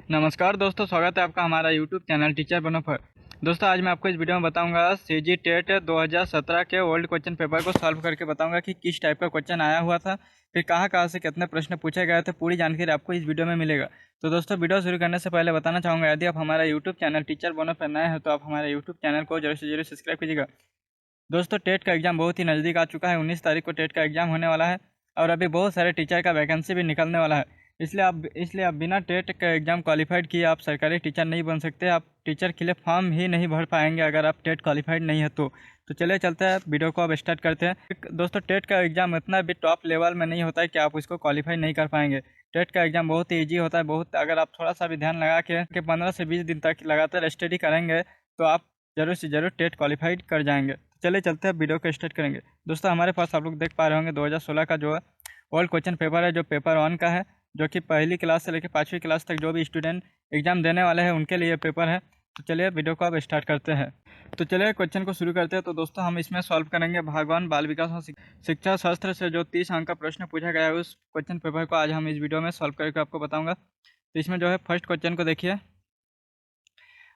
नमस्कार दोस्तों, स्वागत है आपका हमारा यूट्यूब चैनल टीचर बनो पर। दोस्तों, आज मैं आपको इस वीडियो में बताऊंगा सीजी टेट 2017 के ओल्ड क्वेश्चन पेपर को सॉल्व करके बताऊंगा कि किस टाइप का क्वेश्चन आया हुआ था, फिर कहाँ से कितने प्रश्न पूछे गए थे। पूरी जानकारी आपको इस वीडियो में मिलेगा। तो दोस्तों, वीडियो शुरू करने से पहले बताना चाहूँगा, यदि आप हमारा यूट्यूब चैनल टीचर बनो पर नए हैं तो आप हमारे यूट्यूब चैनल को जरूर से जरूर सब्सक्राइब कीजिएगा। दोस्तों, टेट का एग्ज़ाम बहुत ही नज़दीक आ चुका है। 19 तारीख को टेट का एग्ज़ाम होने वाला है और अभी बहुत सारे टीचर का वैकेंसी भी निकलने वाला है। इसलिए आप बिना टेट का एग्ज़ाम क्वालिफाइड किए आप सरकारी टीचर नहीं बन सकते। आप टीचर के लिए फॉर्म ही नहीं भर पाएंगे अगर आप टेट क्वालिफाइड नहीं है तो चलिए चलते हैं, वीडियो को अब स्टार्ट करते हैं। दोस्तों, टेट का एग्ज़ाम इतना भी टॉप लेवल में नहीं होता है कि आप उसको क्वालिफाई नहीं कर पाएंगे। टेट का एग्ज़ाम बहुत ही ईजी होता है। बहुत अगर आप थोड़ा सा भी ध्यान लगा के 15 से 20 दिन तक लगातार स्टडी करेंगे तो आप ज़रूर से ज़रूर टेट क्वालिफाइड कर जाएंगे। चलिए चलते हैं, वीडियो को स्टार्ट करेंगे। दोस्तों, हमारे पास आप लोग देख पा रहे होंगे 2016 का जो है ओल्ड क्वेश्चन पेपर है, जो पेपर 1 का है, जो कि पहली क्लास से लेकर 5वीं क्लास तक जो भी स्टूडेंट एग्ज़ाम देने वाले हैं उनके लिए पेपर है। तो चलिए वीडियो को अब स्टार्ट करते हैं। तो चलिए क्वेश्चन को शुरू करते हैं। तो दोस्तों, हम इसमें सॉल्व करेंगे भगवान बाल विकास और शिक्षा शास्त्र से जो 30 अंक का प्रश्न पूछा गया है, उस क्वेश्चन पेपर को आज हम इस वीडियो में सॉल्व करके आपको बताऊँगा। तो इसमें जो है फर्स्ट क्वेश्चन को देखिए।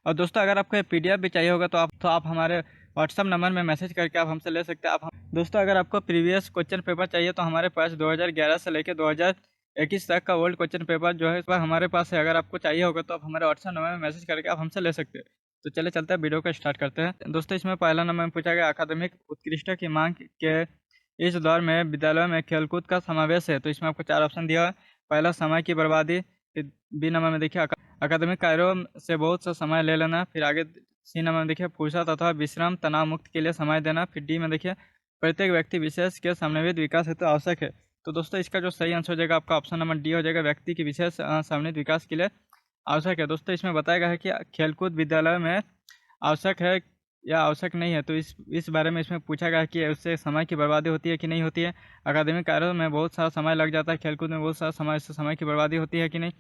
और दोस्तों, अगर आपको पीडीएफ भी चाहिए होगा तो आप हमारे व्हाट्सअप नंबर में मैसेज करके आप हमसे ले सकते हैं। दोस्तों, अगर आपको प्रीवियस क्वेश्चन पेपर चाहिए तो हमारे पास 2011 से लेकर 2021 तक का ओल्ड क्वेश्चन पेपर जो है इस बार हमारे पास है। अगर आपको चाहिए होगा तो आप हमारे व्हाट्सअप नंबर में मैसेज करके आप हमसे ले सकते हैं। तो चले चलते हैं, वीडियो को स्टार्ट करते हैं। दोस्तों, इसमें पहला नंबर में पूछा गया अकादमिक उत्कृष्टता की मांग के इस दौर में विद्यालयों में खेलकूद का समावेश है। तो इसमें आपको 4 ऑप्शन दिया है। पहला, समय की बर्बादी। फिर बी नंबर में देखिए अकादमिक कार्यों से बहुत सा समय ले लेना। फिर आगे सी नंबर में देखिए फुर्सत अथवा विश्राम तनाव मुक्त के लिए समय देना। फिर डी में देखिए प्रत्येक व्यक्ति विशेष के समन्वित विकास हेतु आवश्यक है। तो दोस्तों, इसका जो सही आंसर हो जाएगा आपका ऑप्शन नंबर डी हो जाएगा, व्यक्ति की विशेष समन्वित विकास के लिए आवश्यक है। दोस्तों, इसमें बताया गया है कि खेलकूद विद्यालय में आवश्यक है या आवश्यक नहीं है। तो इस बारे में इसमें पूछा गया है कि उससे समय की बर्बादी होती है कि नहीं होती है। अकादमिक कार्यों में बहुत सारा समय लग जाता है, खेलकूद में बहुत सारा समय, इससे समय की बर्बादी होती है कि नहीं।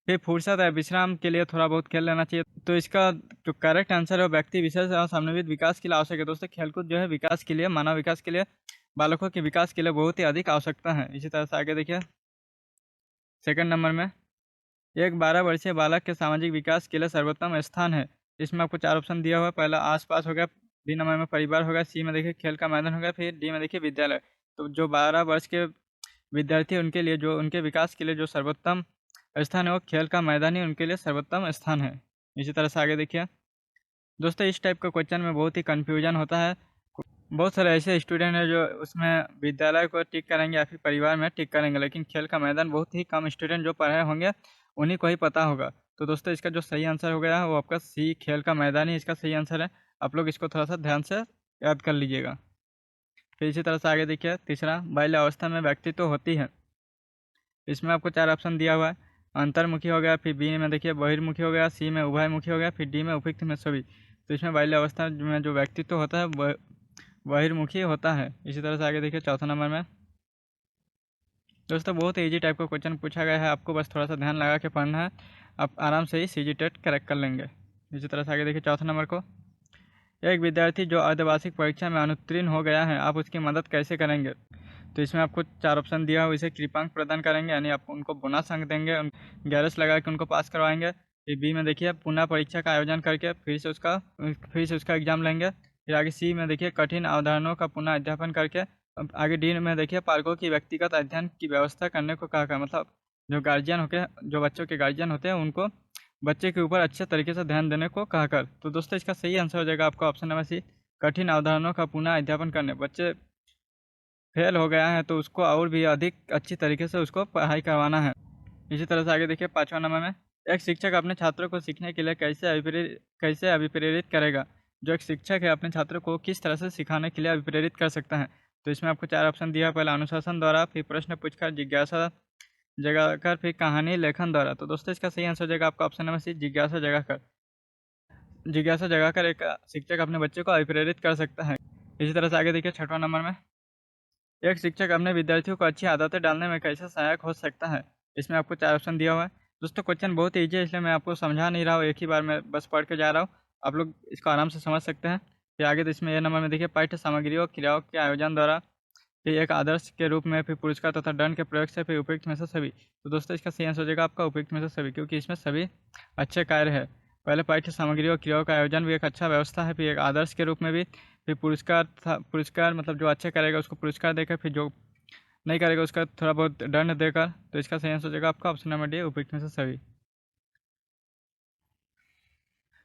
फिर फुर्सत है, विश्राम के लिए थोड़ा बहुत खेल लेना चाहिए। तो इसका जो करेक्ट आंसर है वो व्यक्ति विशेष और समन्वित विकास के लिए आवश्यक है। दोस्तों, खेलकूद जो है विकास के लिए, मानव विकास के लिए, बालकों के विकास के लिए बहुत ही अधिक आवश्यकता है। इसी तरह से आगे देखिए सेकंड नंबर में, एक 12 वर्षीय बालक के सामाजिक विकास के लिए सर्वोत्तम स्थान है। इसमें आपको 4 ऑप्शन दिया हुआ है। पहला आसपास हो गया, बी नंबर में परिवार हो गया, सी में देखिए खेल का मैदान हो गया, फिर डी में देखिए विद्यालय। तो जो 12 वर्ष के विद्यार्थी उनके लिए, जो उनके विकास के लिए जो सर्वोत्तम स्थान है वो खेल का मैदान ही उनके लिए सर्वोत्तम स्थान है। इसी तरह से आगे देखिए। दोस्तों, इस टाइप का क्वेश्चन में बहुत ही कन्फ्यूजन होता है। बहुत सारे ऐसे स्टूडेंट हैं जो उसमें विद्यालय को टिक करेंगे या फिर परिवार में टिक करेंगे, लेकिन खेल का मैदान बहुत ही कम स्टूडेंट जो पढ़े होंगे उन्हीं को ही पता होगा। तो दोस्तों, इसका जो सही आंसर हो गया है वो आपका सी, खेल का मैदान ही इसका सही आंसर है। आप लोग इसको थोड़ा सा ध्यान से याद कर लीजिएगा। फिर इसी तरह से आगे देखिए तीसरा, बाल्यावस्था में व्यक्तित्व होती है। इसमें आपको 4 ऑप्शन दिया हुआ है। अंतर्मुखी हो गया, फिर बी में देखिए बहिर्मुखी हो गया, सी में उभयमुखी हो गया, फिर डी में उपयुक्त में सभी। तो इसमें बाल्यावस्था में जो व्यक्तित्व होता है वह बहिर्मुखी होता है। इसी तरह से आगे देखिए चौथा नंबर में। दोस्तों, बहुत ईजी टाइप का क्वेश्चन पूछा गया है, आपको बस थोड़ा सा ध्यान लगा के पढ़ना है, आप आराम से ही सीजी टेट करेक्ट कर लेंगे। इसी तरह से आगे देखिए चौथा नंबर को, एक विद्यार्थी जो अर्धवार्षिक परीक्षा में अनुत्तीर्ण हो गया है, आप उसकी मदद कैसे करेंगे। तो इसमें आपको 4 ऑप्शन दिया हुआ, इसे कृपांक प्रदान करेंगे, यानी आप उनको बोनस अंक देंगे, गैरस लगा के उनको पास करवाएंगे। फिर बी में देखिए पुनः परीक्षा का आयोजन करके फिर से उसका एग्जाम लेंगे। फिर आगे सी में देखिए कठिन अवधारणाओं का पुनः अध्यापन करके। अब आगे डी में देखिए पालकों की व्यक्तिगत अध्ययन की व्यवस्था करने को कहा, मतलब जो गार्जियन होके, जो बच्चों के गार्जियन होते हैं उनको बच्चे के ऊपर अच्छे तरीके से ध्यान देने को कहा कर। तो दोस्तों, इसका सही आंसर हो जाएगा आपका ऑप्शन नंबर सी, कठिन अवधारणाओं का पुनः अध्यापन करने। बच्चे फेल हो गया है तो उसको और भी अधिक अच्छी तरीके से उसको पढ़ाई करवाना है। इसी तरह से आगे देखिए 5वां नंबर में, एक शिक्षक अपने छात्रों को सीखने के लिए कैसे अभिप्रेरित करेगा। जो एक शिक्षक है अपने छात्रों को किस तरह से सिखाने के लिए अभिप्रेरित कर सकता है। तो इसमें आपको 4 ऑप्शन दिया है। पहला अनुशासन द्वारा, फिर प्रश्न पूछकर, जिज्ञासा जगाकर, फिर कहानी लेखन द्वारा। तो दोस्तों, इसका सही आंसर हो जाएगा आपका ऑप्शन नंबर सी, जिज्ञासा जगाकर। जिज्ञासा जगाकर एक शिक्षक अपने बच्चे को अभिप्रेरित कर सकता है। इसी तरह से आगे देखिए 6वां नंबर में, एक शिक्षक अपने विद्यार्थियों को अच्छी आदतें डालने में कैसे सहायक हो सकता है। इसमें आपको 4 ऑप्शन दिया हुआ है। दोस्तों, क्वेश्चन बहुत ईजी है, इसलिए मैं आपको समझा नहीं रहा हूँ, एक ही बार मैं बस पढ़ के जा रहा हूँ, आप लोग इसको आराम से समझ सकते हैं। फिर आगे तो इसमें ए नंबर में देखिए पाठ्य सामग्रियों क्रियाओं के आयोजन द्वारा। फिर एक आदर्श के रूप में, फिर पुरस्कार तथा दंड के प्रयोग से, फिर उपयुक्त में से सभी। तो दोस्तों इसका सही आंसर हो जाएगा आपका उपयुक्त में से सभी, क्योंकि इसमें सभी अच्छे कार्य है। पहले पाठ्य सामग्री और क्रियाओं का आयोजन भी एक अच्छा व्यवस्था है, फिर एक आदर्श के रूप में भी, फिर पुरस्कार था, पुरस्कार मतलब जो अच्छे करेगा उसको पुरस्कार देकर, फिर जो नहीं करेगा उसका थोड़ा बहुत दंड देकर। तो इसका सही आंसर हो जाएगा आपका ऑप्शन नंबर डी, उपयुक्त में से सभी।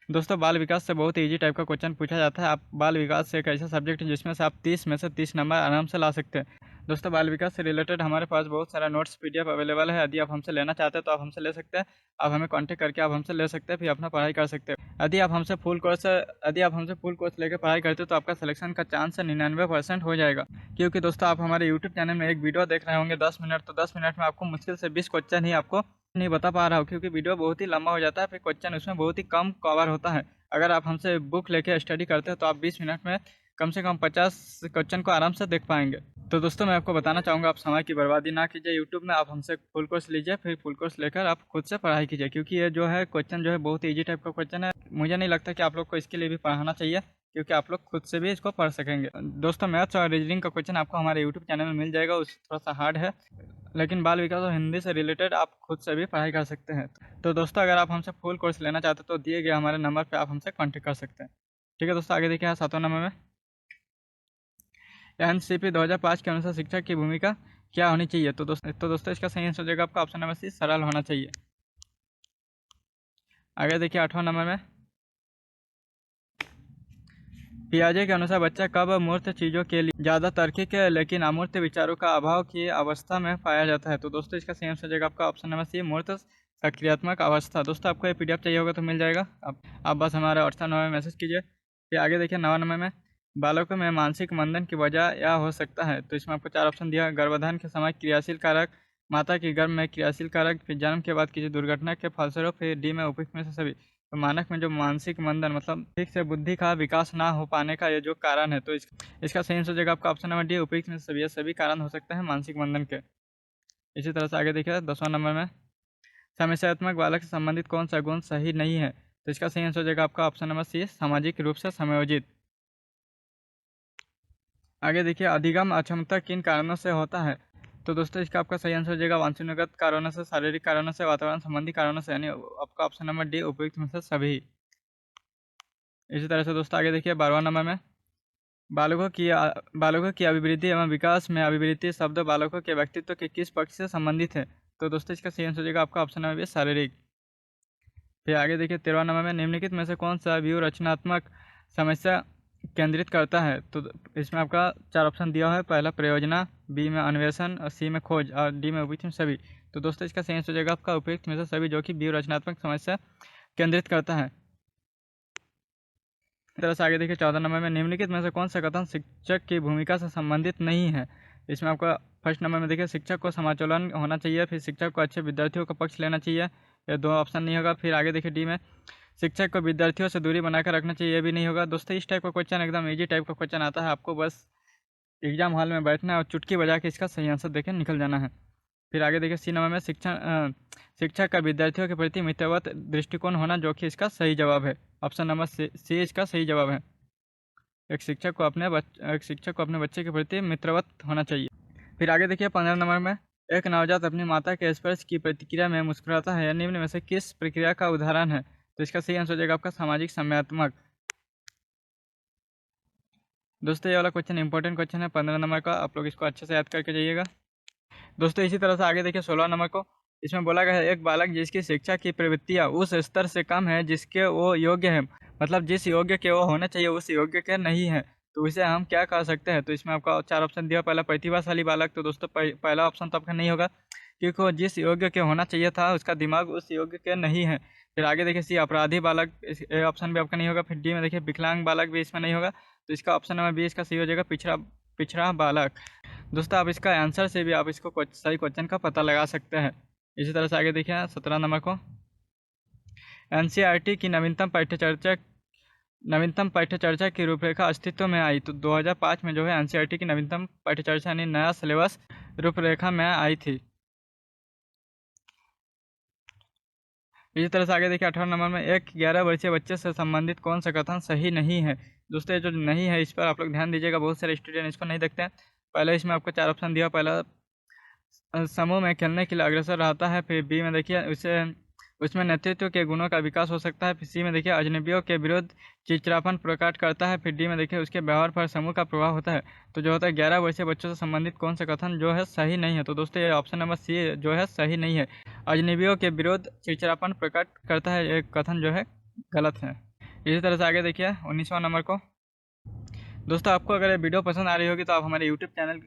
दोस्तों बाल विकास से बहुत इजी टाइप का क्वेश्चन पूछा जाता है। आप बाल विकास से एक ऐसा सब्जेक्ट है जिसमें से आप 30 में से 30 नंबर आराम से ला सकते हैं। दोस्तों बाल विकास से रिलेटेड हमारे पास बहुत सारा नोट्स पीडीएफ अवेलेबल है। यदि आप हमसे लेना चाहते हैं तो आप हमसे ले सकते हैं। आप हमें कांटेक्ट करके आप हमसे ले सकते हैं, फिर अपना पढ़ाई कर सकते हैं। यदि आप हमसे फुल कोर्स लेकर पढ़ाई करते हो तो आपका सिलेक्शन का चांस 99% हो जाएगा। क्योंकि दोस्तों आप हमारे यूट्यूब चैनल में एक वीडियो देख रहे होंगे 10 मिनट, तो 10 मिनट में आपको मुश्किल से 20 क्वेश्चन ही आपको नहीं बता पा रहा हूँ, क्योंकि वीडियो बहुत ही लंबा हो जाता है, फिर क्वेश्चन उसमें बहुत ही कम कवर होता है। अगर आप हमसे बुक लेके स्टडी करते हो तो आप 20 मिनट में कम से कम 50 क्वेश्चन को आराम से देख पाएंगे। तो दोस्तों मैं आपको बताना चाहूँगा, आप समय की बर्बादी ना कीजिए यूट्यूब में, आप हमसे फुल कोर्स लीजिए, फिर फुल कोर्स लेकर आप खुद से पढ़ाई कीजिए, क्योंकि ये जो है क्वेश्चन जो है बहुत ईजी टाइप का क्वेश्चन है। मुझे नहीं लगता कि आप लोग को इसके लिए भी पढ़ाना चाहिए, क्योंकि आप लोग खुद से भी इसको पढ़ सकेंगे। दोस्तों मैथ्स और रीजनिंग का क्वेश्चन आपको हमारे यूट्यूब चैनल में मिल जाएगा, उस थोड़ा सा हार्ड है, लेकिन बाल विकास और हिंदी से रिलेटेड आप खुद से भी पढ़ाई कर सकते हैं। तो दोस्तों अगर आप हमसे फुल कोर्स लेना चाहते हैं तो दिए गए हमारे नंबर पे आप हमसे कांटेक्ट कर सकते हैं। ठीक है दोस्तों, आगे देखिए 7वां नंबर में एनसीपी 2005 के अनुसार शिक्षक की भूमिका क्या होनी चाहिए। तो दोस्तों इसका सही आंसर हो जाएगा आपका ऑप्शन नंबर सी, सरल होना चाहिए। आगे देखिए 8वां नंबर में पियाजे के अनुसार बच्चा कब मूर्त चीज़ों के लिए ज़्यादा तार्किक है लेकिन अमूर्त विचारों का अभाव की अवस्था में पाया जाता है। तो दोस्तों इसका सही आंसर हो जाएगा आपका ऑप्शन नंबर सी, मूर्त सक्रियात्मक अवस्था। दोस्तों आपको ये पीडीएफ चाहिए होगा तो मिल जाएगा, आप बस हमारे व्हाट्सएप नंबर में मैसेज कीजिए। फिर आगे देखिए 9वां नंबर में बालकों में मानसिक मंदन की वजह यह हो सकता है। तो इसमें आपको 4 ऑप्शन दिया, गर्भाधान के समय क्रियाशील कारक, माता की गर्भ में क्रियाशील कारक, फिर जन्म के बाद किसी दुर्घटना के फलस्वरूप, फिर डी में उपयुक्त में से सभी। तो मानक में जो मानसिक मंदन मतलब ठीक से बुद्धि का विकास ना हो पाने का ये जो कारण है, तो इसका सही आंसर हो जाएगा आपका ऑप्शन नंबर डी, उपयुक्त में से सभी कारण हो सकते हैं मानसिक मंदन के। इसी तरह से आगे देखिए 10वां नंबर में समस्यात्मक बालक से संबंधित कौन सा गुण सही नहीं है। तो इसका सही आंसर हो जाएगा आपका ऑप्शन नंबर सी, सामाजिक रूप से समायोजित। आगे देखिए अधिगम अक्षमता किन कारणों से होता है। तो दोस्तों इसका आपका सही आंसर हो जाएगा वांछनीयगत कारणों से, शारीरिक कारणों से, वातावरण संबंधी कारणों से, यानी आपका ऑप्शन नंबर डी, उपयुक्त में से सभी। इसी तरह से दोस्तों आगे देखिए 12वां नंबर में बालकों की अभिवृद्धि एवं विकास में अभिवृद्धि शब्द बालकों के व्यक्तित्व के किस पक्ष से संबंधित है। तो दोस्तों इसका सही आंसर हो जाएगा आपका ऑप्शन नंबर बी, शारीरिक। फिर आगे देखिए 13वां नंबर में निम्नलिखित में से कौन सा व्यू रचनात्मक समस्या केंद्रित करता है। तो इसमें आपका 4 ऑप्शन दिया है, पहला प्रयोजना, बी में अन्वेषण, और सी में खोज, और डी में उपयुक्त में सभी। तो दोस्तों इसका सही आंसर हो जाएगा आपका उपयुक्त में से सभी, जो कि व्यू रचनात्मक समस्या केंद्रित करता है। इस तरह से आगे देखिए 14 नंबर में निम्नलिखित में से कौन सा कथन शिक्षक की भूमिका से संबंधित नहीं है। इसमें आपका फर्स्ट नंबर में देखिए शिक्षक को समाचलन होना चाहिए, फिर शिक्षक को अच्छे विद्यार्थियों का पक्ष लेना चाहिए, ये 2 ऑप्शन नहीं होगा। फिर आगे देखिए डी में शिक्षक को विद्यार्थियों से दूरी बनाकर रखना चाहिए, ये भी नहीं होगा। दोस्तों इस टाइप का क्वेश्चन एकदम इजी टाइप का क्वेश्चन आता है, आपको बस एग्जाम हॉल में बैठना है और चुटकी बजा के इसका सही आंसर देकर निकल जाना है। फिर आगे देखिए सी नंबर में शिक्षक का विद्यार्थियों के प्रति मित्रवत दृष्टिकोण होना, जो कि इसका सही जवाब है। ऑप्शन नंबर सी इसका सही जवाब है। एक शिक्षक को अपने बच्चे के प्रति मित्रवत होना चाहिए। फिर आगे देखिए 15 नंबर में एक नवजात अपनी माता के स्पर्श की प्रतिक्रिया में मुस्कुराता है, या निम्न में से किस प्रक्रिया का उदाहरण है। तो इसका सही आंसर हो जाएगा आपका सामाजिक सम्मेलनात्मक। दोस्तों ये वाला क्वेश्चन इंपॉर्टेंट क्वेश्चन है 15 नंबर का, आप लोग इसको अच्छे से याद करके जाइएगा। दोस्तों इसी तरह से आगे देखिए 16 नंबर को, इसमें बोला गया है एक बालक जिसकी शिक्षा की प्रवृत्तियाँ उस स्तर से कम है जिसके वो योग्य है, मतलब जिस योग्य के वो होने चाहिए उस योग्य के नहीं है, तो इसे हम क्या कह सकते हैं। तो इसमें आपका 4 ऑप्शन दिया, पहला प्रतिभाशाली बालक। तो दोस्तों पहला ऑप्शन तो आपका नहीं होगा, क्योंकि वो जिस योग्य के होना चाहिए था उसका दिमाग उस योग्य के नहीं है। फिर आगे देखिए सी अपराधी बालक, ऑप्शन भी आपका नहीं होगा। फिर डी में देखिए विकलांग बालक, भी इसमें नहीं होगा। तो इसका ऑप्शन नंबर बी इसका सही हो जाएगा, पिछड़ा बालक। दोस्तों आप इसका आंसर से भी आप इसको सही क्वेश्चन का पता लगा सकते हैं। इसी तरह से आगे देखिए 17 नंबर को एनसीईआरटी की नवीनतम पाठ्यचर्चा की रूपरेखा अस्तित्व में आई। तो 2005 में जो है एनसीईआरटी की नवीनतम पाठ्यचर्चा यानी नया सिलेबस रूपरेखा में आई थी। इसी तरह से आगे देखिए 18 नंबर में एक 11 वर्षीय बच्चे से संबंधित कौन सा कथन सही नहीं है। दोस्तों ये जो नहीं है इस पर आप लोग ध्यान दीजिएगा, बहुत सारे स्टूडेंट इसको नहीं देखते हैं। पहले इसमें आपको 4 ऑप्शन दिया। पहला समूह में खेलने के लिए अग्रसर रहता है। फिर बी में देखिए उसे उसमें नेतृत्व के गुणों का विकास हो सकता है। फिर सी में देखिए अजनबियों के विरुद्ध चिड़चिड़ापन प्रकट करता है। फिर डी में देखिए उसके व्यवहार पर समूह का प्रभाव होता है। तो जो होता है 11 वर्षीय बच्चों से संबंधित कौन सा कथन जो है सही नहीं है। तो दोस्तों ये ऑप्शन नंबर सी जो है सही नहीं है। अजनबियों के विरुद्ध चिड़चिड़ापन प्रकट करता है, ये कथन जो है गलत है। इसी तरह से आगे देखिए 19वां नंबर को। दोस्तों आपको अगर ये वीडियो पसंद आ रही होगी तो आप हमारे यूट्यूब चैनल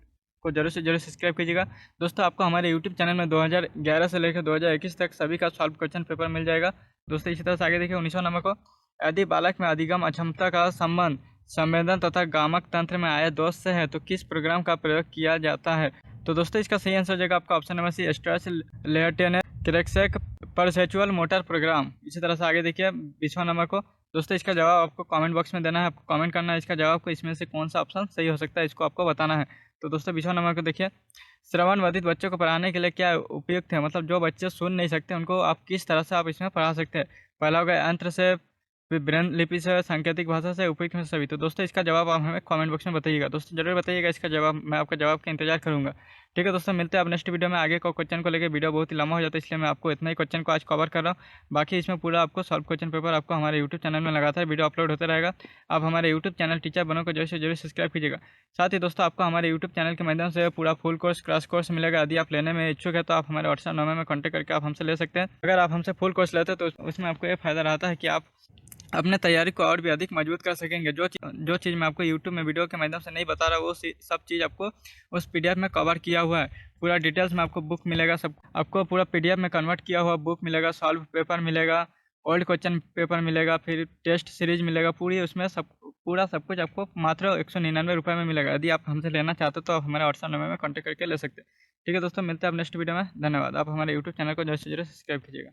को जरूर से जरूर सब्सक्राइब कीजिएगा। दोस्तों आपको हमारे यूट्यूब चैनल में 2011 से लेकर 2021 तक सभी का सॉल्व क्वेश्चन पेपर मिल जाएगा। दोस्तों इसी तरह से आगे देखिए 19वां नंबर को। यदि बालक में अधिगम अक्षमता का संबंध संवेदन तथा गामक तंत्र में आए दोष से है तो किस प्रोग्राम का प्रयोग किया जाता है। तो दोस्तों इसका सही आंसर हो जाएगा आपका option number C, stress lateness क्रेक्सेक परसेचुअल मोटर प्रोग्राम। इसी तरह से आगे देखिए 20वां नंबर को। दोस्तों इसका जवाब आपको कमेंट बॉक्स में देना है, आपको कमेंट करना है इसका जवाब को, इसमें से कौन सा ऑप्शन सही हो सकता है इसको आपको बताना है। तो दोस्तों 20वां नंबर को देखिए, श्रवण वर्धित बच्चों को पढ़ाने के लिए क्या उपयुक्त है, मतलब जो बच्चे सुन नहीं सकते उनको आप किस तरह से आप इसमें पढ़ा सकते हैं। पहला हो गया यंत्र से, फिर ब्रेन लिपि से, सांकेतिक भाषा से, उपयुक्त में सभी। तो दोस्तों इसका जवाब आप हमें कमेंट बॉक्स में बताइएगा। दोस्तों जरूर बताइएगा इसका जवाब, मैं आपका जवाब का इंतजार करूंगा। ठीक है दोस्तों, मिलते हैं अब नेक्स्ट वीडियो में। आगे को क्वेश्चन को लेकर वीडियो बहुत ही लंबा हो जाता है, इसलिए मैं आपको इतना ही क्वेश्चन को आज कवर कर रहा हूँ। बाकी इसमें पूरा आपको सॉल्व क्वेश्चन पेपर आपको हमारे यूट्यूब चैनल में लगातार वीडियो अपलोड होता रहेगा। आप हमारे यूट्यूब चैनल टीचर बनो को जरूर सब्सक्राइब कीजिएगा। साथ ही दोस्तों आपको हमारे यूट्यूब चैनल के माध्यम से पूरा फुल कोर्स क्रैश कोर्स मिलेगा। यदि आप लेने में इच्छुक है तो आप हमारे व्हाट्सएप नंबर में कॉन्टैक्ट करके आप हमसे ले सकते हैं। अगर आप हमसे फुल कोर्स लेते हैं तो उसमें आपको ये फायदा रहता है कि आप अपने तैयारी को और भी अधिक मजबूत कर सकेंगे। जो चीज़ मैं आपको यूट्यूब में वीडियो के माध्यम से नहीं बता रहा वो सब चीज़ आपको उस पीडीएफ में कवर किया हुआ है। पूरा डिटेल्स में आपको बुक मिलेगा, सब आपको पूरा पीडीएफ में कन्वर्ट किया हुआ बुक मिलेगा, सॉल्व पेपर मिलेगा, ओल्ड क्वेश्चन पेपर मिलेगा, फिर टेस्ट सीरीज मिलेगा। पूरी उसमें पूरा सब कुछ आपको मात्र 199 रुपये में मिलेगा। यदि आप हमसे लेना चाहते हो तो आप हमारे व्हाट्सएप नंबर में कॉन्टैक्ट करके ले सकते हैं। ठीक है दोस्तों, मिलते हैं अब नेक्स्ट वीडियो में। धन्यवाद। आप हमारे यूट्यूब चैनल को जरूर से जरूर सब्सक्राइब कीजिएगा।